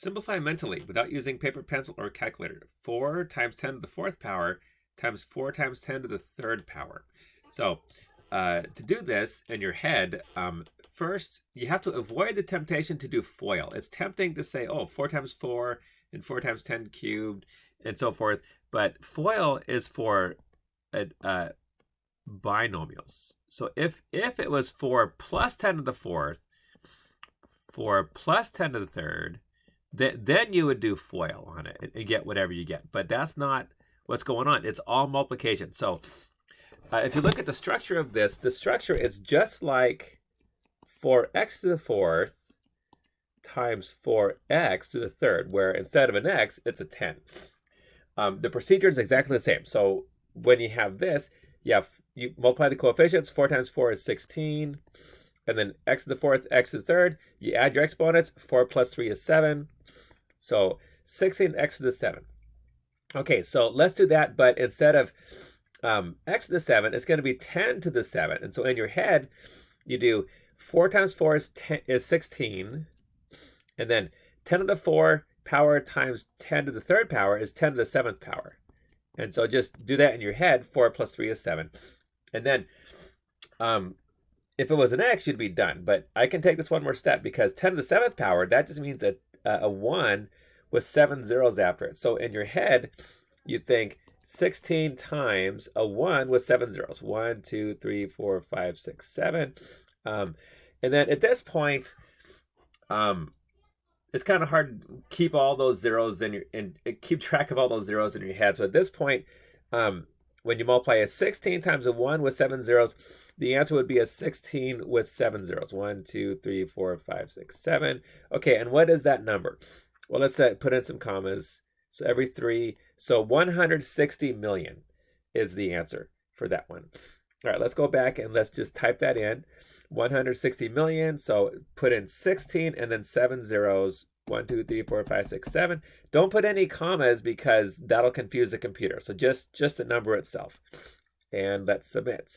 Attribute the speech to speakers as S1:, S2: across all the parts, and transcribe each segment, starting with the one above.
S1: Simplify mentally without using paper, pencil, or calculator. 4 times 10 to the fourth power times 4 times 10 to the third power. So to do this in your head, first you have to avoid the temptation to do FOIL. It's tempting to say, oh, 4 times 4 and 4 times 10 cubed and so forth. But FOIL is for binomials. So if it was 4 plus 10 to the fourth, 4 plus 10 to the third, then you would do FOIL on it and get whatever you get. But that's not what's going on. It's all multiplication. So if you look at the structure of this, the structure is just like 4x to the fourth times 4x to the third, where instead of an x, it's a 10. The procedure is exactly the same. So when you have this, you multiply the coefficients. 4 times 4 is 16. And then x to the fourth, x to the third. You add your exponents. 4 plus 3 is 7. So 16x to the 7. Okay, so let's do that. But instead of x to the 7, it's going to be 10 to the 7. And so in your head, you do 4 times 4 is 16. And then 10 to the 4 power times 10 to the third power is 10 to the 7th power. And so just do that in your head. 4 plus 3 is 7. And then if it was an x, you'd be done. But I can take this one more step, because 10 to the 7th power, that just means a 1 with 7 zeros after it. So in your head, you think 16 times a 1 with 7 zeros. 1, 2, 3, 4, 5, 6, 7. And then at this point, it's kind of hard to keep all those zeros and keep track of all those zeros in your head. So at this point, when you multiply a 16 times a 1 with 7 zeros, the answer would be a 16 with 7 zeros. 1, 2, 3, 4, 5, 6, 7. Okay, and what is that number? Well, let's put in some commas. So every 3. So 160 million is the answer for that one. All right, let's go back and let's just type that in. 160 million. So put in 16 and then 7 zeros. 1, 2, 3, 4, 5, 6, 7. Don't put any commas because that'll confuse the computer. So just the number itself. And let's submit.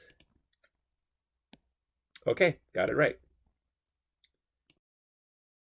S1: Okay, got it right.